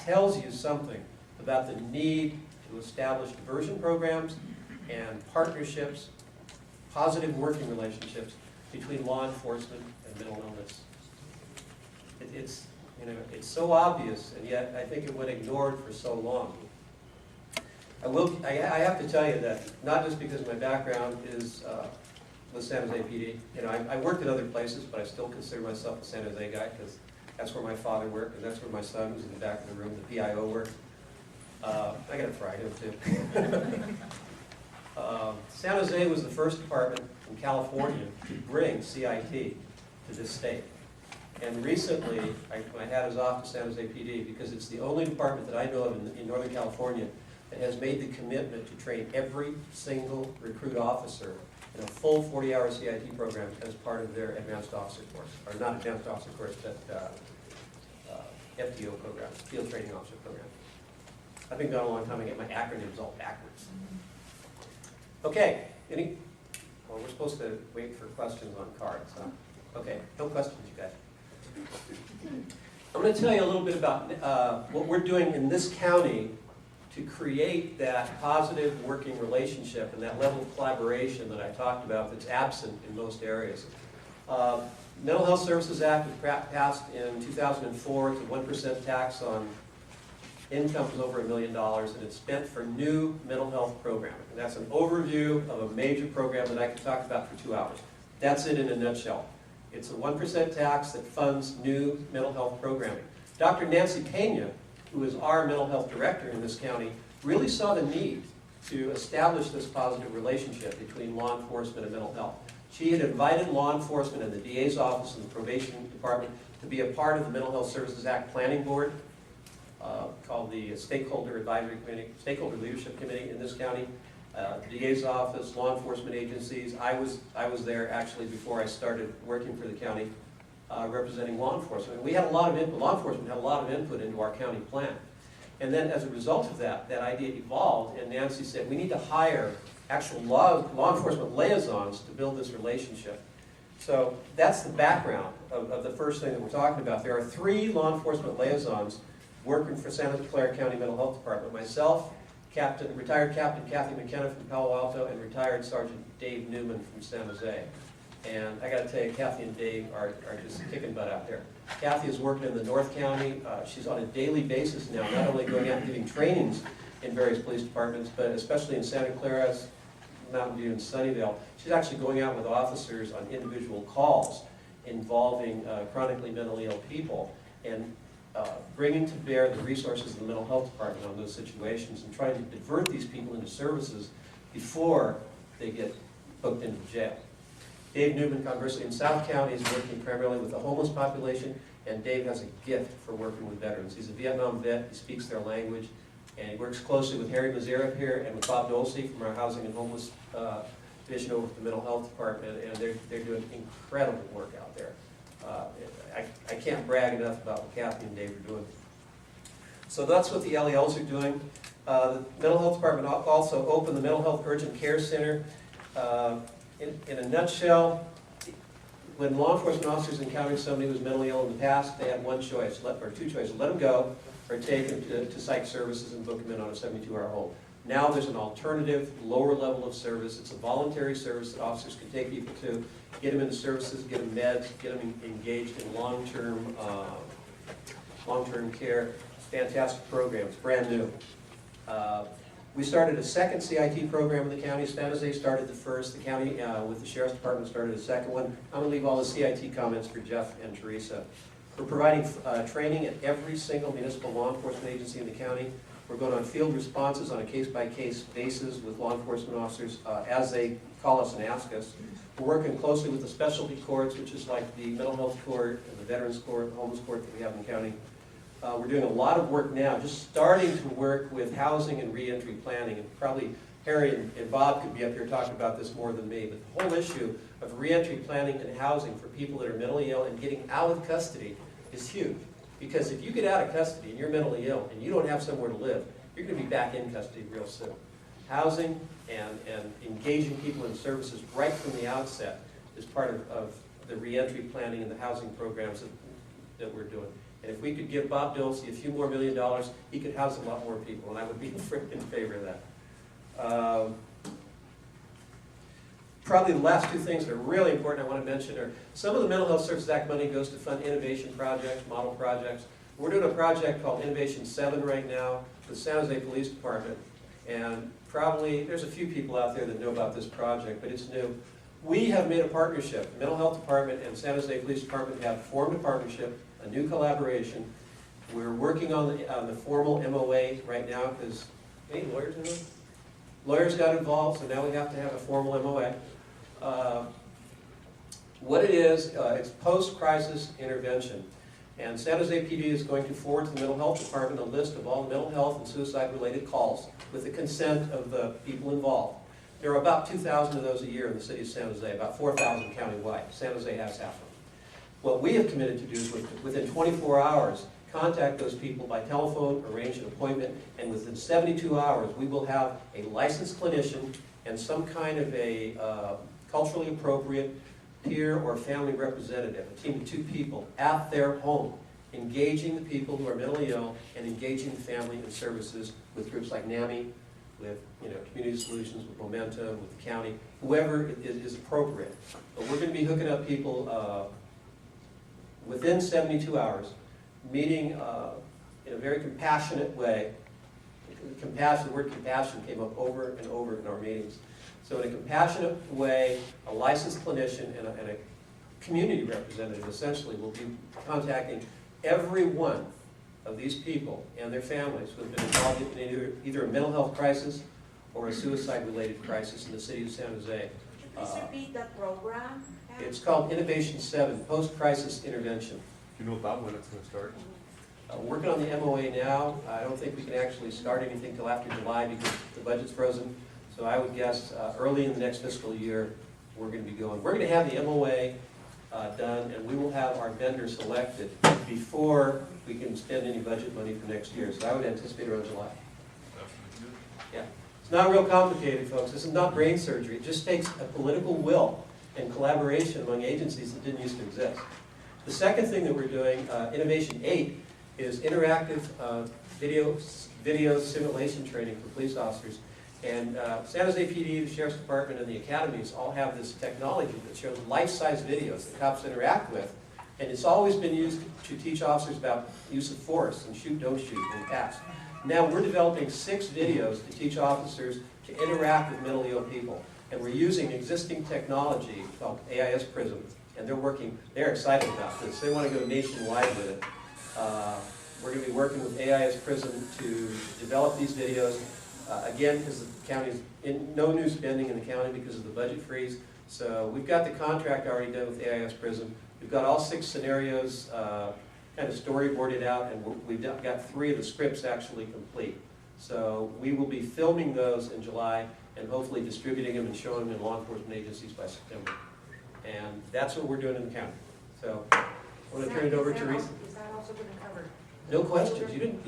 tells you something about the need to establish diversion programs and partnerships, positive working relationships between law enforcement and mental illness. It's so obvious, and yet I think it went ignored for so long. I have to tell you that, not just because my background is with San Jose PD. I worked in other places, but I still consider myself a San Jose guy because that's where my father worked, and that's where my son, who's in the back of the room, the PIO, worked. I got to try him too. San Jose was the first department in California to bring CIT to this state. And recently, my hat is off to San Jose PD because it's the only department that I know of in Northern California that has made the commitment to train every single recruit officer in a full 40-hour CIT program as part of their advanced officer course, or not advanced officer course, but FTO program, field training officer program. I've been gone a long time, I get my acronyms all backwards. Okay, well, we're supposed to wait for questions on cards, huh? Okay, no questions, you guys. I'm going to tell you a little bit about what we're doing in this county to create that positive working relationship and that level of collaboration that I talked about that's absent in most areas. Mental Health Services Act was passed in 2004. It's a 1% tax on incomes over $1 million, and it's spent for new mental health programming. And that's an overview of a major program that I could talk about for 2 hours. That's it in a nutshell. It's a 1% tax that funds new mental health programming. Dr. Nancy Pena, who is our mental health director in this county, really saw the need to establish this positive relationship between law enforcement and mental health. She had invited law enforcement and the DA's office and the probation department to be a part of the Mental Health Services Act Planning Board, called the Stakeholder Advisory Committee, Stakeholder Leadership Committee in this county. The DA's office, law enforcement agencies. I was there actually before I started working for the county, representing law enforcement. And we had a lot of input. Law enforcement had a lot of input into our county plan. And then as a result of that idea evolved, and Nancy said, we need to hire actual law enforcement liaisons to build this relationship. So that's the background of the first thing that we're talking about. There are 3 law enforcement liaisons working for Santa Clara County Mental Health Department. Myself, retired Captain Kathy McKenna from Palo Alto, and retired Sergeant Dave Newman from San Jose. And I got to tell you, Kathy and Dave are just kicking butt out there. Kathy is working in the North County. She's on a daily basis now, not only going out and giving trainings in various police departments, but especially in Santa Clara, Mountain View, and Sunnyvale. She's actually going out with officers on individual calls involving chronically mentally ill people and bringing to bear the resources of the mental health department on those situations and trying to divert these people into services before they get booked into jail. Dave Newman, conversely, in South County is working primarily with the homeless population, and Dave has a gift for working with veterans. He's a Vietnam vet, he speaks their language, and he works closely with Harry Mazera here and with Bob Dolce from our Housing and Homeless Division over at the Mental Health Department, and they're doing incredible work out there. I can't brag enough about what Kathy and Dave are doing. So that's what the LELs are doing. The Mental Health Department also opened the Mental Health Urgent Care Center. In a nutshell, when law enforcement officers encountered somebody who was mentally ill in the past, they had one choice, or 2 choices: let them go, or take them to psych services and book them in on a 72-hour hold. Now there's an alternative, lower level of service. It's a voluntary service that officers can take people to, get them into services, get them meds, get them engaged in long-term care. Fantastic programs, brand new. We started a second CIT program in the county. San Jose started the first. The county, with the Sheriff's Department, started a second one. I'm going to leave all the CIT comments for Jeff and Teresa. We're providing training at every single municipal law enforcement agency in the county. We're going on field responses on a case-by-case basis with law enforcement officers as they call us and ask us. We're working closely with the specialty courts, which is like the mental health court, and the veterans court, the homeless court that we have in the county. We're doing a lot of work now, just starting to work with housing and reentry planning. And probably Harry and Bob could be up here talking about this more than me, but the whole issue of reentry planning and housing for people that are mentally ill and getting out of custody is huge. Because if you get out of custody and you're mentally ill and you don't have somewhere to live, you're going to be back in custody real soon. Housing and engaging people in services right from the outset is part of the reentry planning and the housing programs that we're doing. And if we could give Bob Dillsey a few more $1 million, he could house a lot more people, and I would be in favor of that. Probably the last two things that are really important I want to mention are some of the Mental Health Services Act money goes to fund innovation projects, model projects. We're doing a project called Innovation 7 right now with San Jose Police Department. And probably there's a few people out there that know about this project, but it's new. We have made a partnership. The Mental Health Department and San Jose Police Department have formed a partnership, a new collaboration. We're working on the formal MOA right now because, any lawyers in there? Lawyers got involved, so now we have to have a formal MOA. What it is, it's post-crisis intervention. And San Jose PD is going to forward to the Mental Health Department a list of all the mental health and suicide-related calls with the consent of the people involved. There are about 2,000 of those a year in the city of San Jose, about 4,000 countywide. San Jose has half of them. What we have committed to do is within 24 hours, contact those people by telephone, arrange an appointment, and within 72 hours, we will have a licensed clinician and some kind of a culturally appropriate peer or family representative, a team of 2 people at their home, engaging the people who are mentally ill and engaging the family and services with groups like NAMI, with Community Solutions, with Momentum, with the county, whoever is appropriate. But we're going to be hooking up people within 72 hours, meeting in a very compassionate way. The word compassion came up over and over in our meetings. So in a compassionate way, a licensed clinician and a community representative essentially will be contacting every one of these people and their families who have been involved in either a mental health crisis or a suicide-related crisis in the city of San Jose. Could you please repeat that program? It's called Innovation 7, Post-Crisis Intervention. Do you know about when it's going to start? Working on the MOA now. I don't think we can actually start anything till after July because the budget's frozen. So I would guess early in the next fiscal year, we're going to be going. We're going to have the MOA done, and we will have our vendor selected before we can spend any budget money for next year. So I would anticipate around July. Yeah. It's not real complicated, folks. This is not brain surgery. It just takes a political will and collaboration among agencies that didn't used to exist. The second thing that we're doing, Innovation 8, is interactive video simulation training for police officers. And San Jose PD, the Sheriff's Department, and the academies all have this technology that shows life-size videos that cops interact with. And it's always been used to teach officers about use of force and shoot, don't shoot in the past. Now we're developing 6 videos to teach officers to interact with mentally ill people. And we're using existing technology called AIS Prism. And they're excited about this. They want to go nationwide with it. We're going to be working with AIS Prism to develop these videos. Again, because the county's no new spending in the county because of the budget freeze. So we've got the contract already done with AIS Prism. We've got all 6 scenarios kind of storyboarded out, and we've got 3 of the scripts actually complete. So we will be filming those in July and hopefully distributing them and showing them in law enforcement agencies by September. And that's what we're doing in the county. So I want to turn it over to Teresa. Is that also going to cover? No questions. You didn't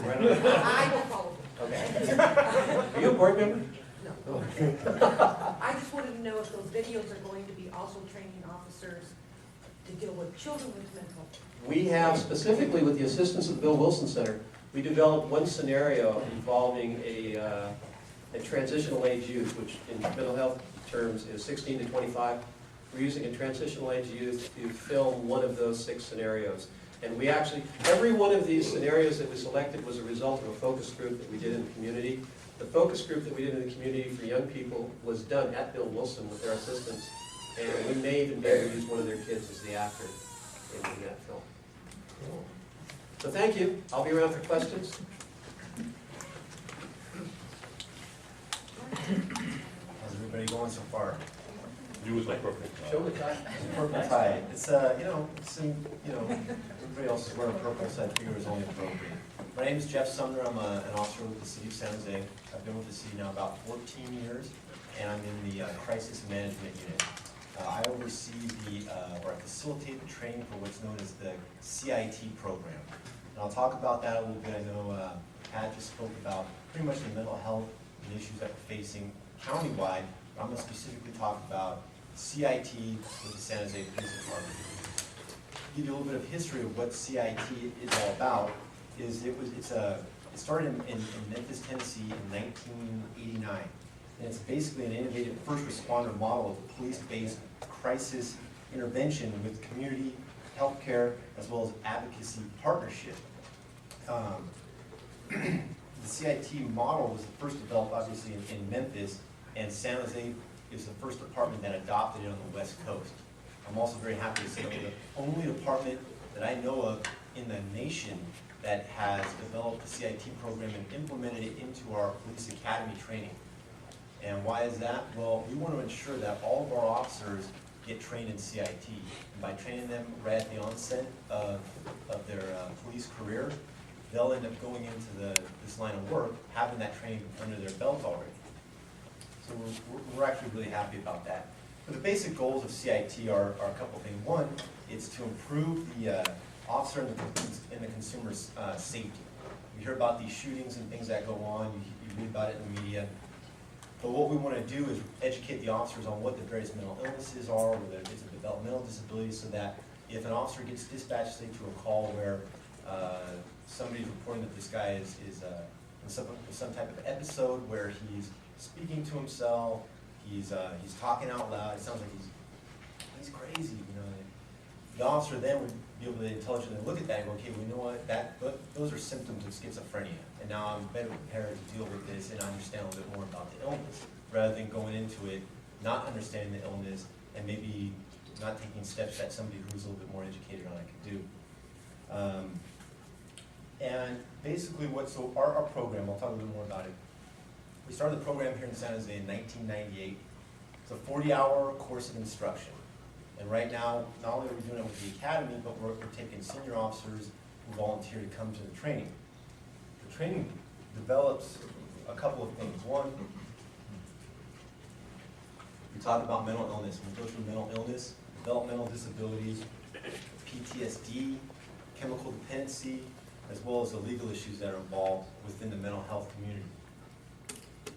write on it. I will follow. Okay. Are you a board member? No. I just wanted to know if those videos are going to be also training officers to deal with children with mental. We have, specifically with the assistance of the Bill Wilson Center, we developed one scenario involving a transitional age youth, which in mental health terms is 16 to 25. We're using a transitional age youth to film one of those 6 scenarios. And we actually, every one of these scenarios that we selected was a result of a focus group that we did in the community. The focus group that we did in the community for young people was done at Bill Wilson with their assistants. And we may even be able to use one of their kids as the actor in that film. So thank you. I'll be around for questions. How's everybody going so far? You was like perfect. Show the tie. Purple tie. It's everybody else is wearing purple, so I figure it was only appropriate. My name is Jeff Sumner. I'm an officer with the city of San Jose. I've been with the city now about 14 years, and I'm in the crisis management unit. I oversee or I facilitate the training for what's known as the CIT program. And I'll talk about that a little bit. I know Pat just spoke about pretty much the mental health and issues that we're facing countywide. I'm going to specifically talk about CIT with the San Jose Police Department. give you a little bit of history of what CIT is all about, is it started in Memphis, Tennessee in 1989. And it's basically an innovative first responder model of police-based crisis intervention with community, healthcare, as well as advocacy partnership. The CIT model was first developed obviously in Memphis, and San Jose is the first department that adopted it on the West Coast. I'm also very happy to say that we're the only department that I know of in the nation that has developed the CIT program and implemented it into our police academy training. And why is that? Well, we want to ensure that all of our officers get trained in CIT. And by training them right at the onset of their police career, they'll end up going into this line of work, having that training under their belt already. So we're actually really happy about that. But the basic goals of CIT are a couple things. One, it's to improve the officer and the consumer's safety. We hear about these shootings and things that go on, you read about it in the media. But what we want to do is educate the officers on what the various mental illnesses are, whether it's a developmental disability, so that if an officer gets dispatched, say, to a call where somebody's reporting that this guy is in some type of episode where he's speaking to himself, he's talking out loud, it sounds like he's crazy, you know. The officer then would be able to intelligently look at that and go, okay, we know what, those are symptoms of schizophrenia, and now I'm better prepared to deal with this and understand a little bit more about the illness, rather than going into it not understanding the illness and maybe not taking steps that somebody who's a little bit more educated on it could do. And basically so our program, I'll talk a little more about it. We started the program here in San Jose in 1998. It's a 40-hour course of instruction. And right now, not only are we doing it with the academy, but we're taking senior officers who volunteer to come to the training. The training develops a couple of things. One, we talk about mental illness. We go through mental illness, developmental disabilities, PTSD, chemical dependency, as well as the legal issues that are involved within the mental health community.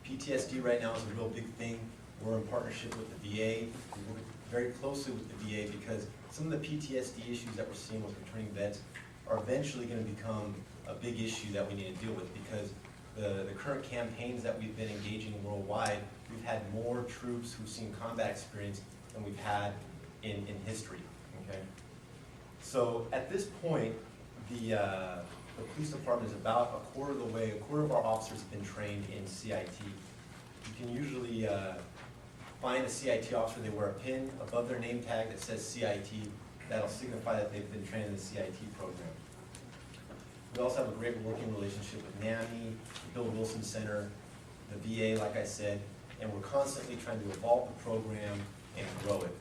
PTSD right now is a real big thing. We're in partnership with the VA. We work very closely with the VA because some of the PTSD issues that we're seeing with returning vets are eventually going to become a big issue that we need to deal with, because the current campaigns that we've been engaging worldwide, we've had more troops who've seen combat experience than we've had in history. Okay? So at this point, the police department is about a quarter of our officers have been trained in CIT. You can usually find a CIT officer, they wear a pin above their name tag that says CIT. That'll signify that they've been trained in the CIT program. We also have a great working relationship with NAMI, the Bill Wilson Center, the VA, like I said, and we're constantly trying to evolve the program and grow it.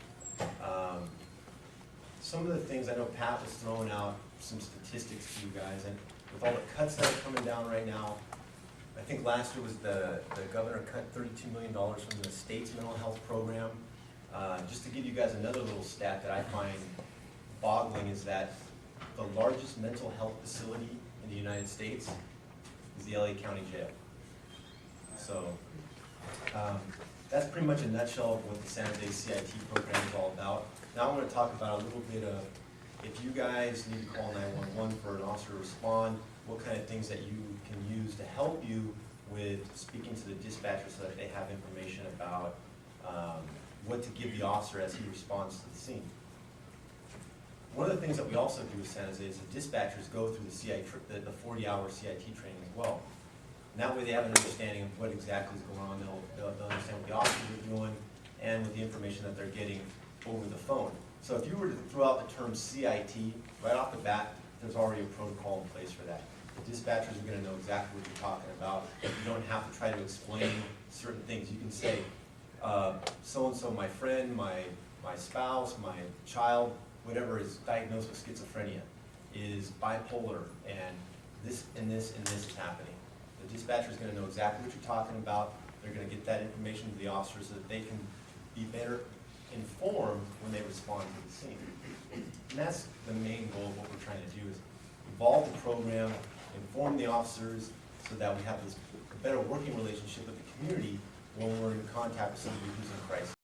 Some of the things, I know Pat was throwing out some statistics to you guys, and with all the cuts that are coming down right now, I think last year was the governor cut $32 million from the state's mental health program. Just to give you guys another little stat that I find boggling is that the largest mental health facility in the United States is the LA County Jail. So that's pretty much a nutshell of what the San Jose CIT program is all about. Now I'm going to talk about a little bit of if you guys need to call 911 for an officer to respond, what kind of things that you can use to help you with speaking to the dispatcher so that they have information about what to give the officer as he responds to the scene. One of the things that we also do with San Jose is the dispatchers go through the 40-hour CIT training as well. And that way they have an understanding of what exactly is going on. They'll understand what the officers are doing and with the information that they're getting over the phone. So if you were to throw out the term CIT, right off the bat, there's already a protocol in place for that. The dispatchers are going to know exactly what you're talking about. You don't have to try to explain certain things. You can say, so-and-so, my friend, my spouse, my child, whatever is diagnosed with schizophrenia, is bipolar, and this and this and this is happening. The dispatcher is going to know exactly what you're talking about. They're going to get that information to the officer so that they can be better informed when they respond to the scene. And that's the main goal of what we're trying to do, is evolve the program, inform the officers so that we have this better working relationship with the community when we're in contact with somebody who's in crisis.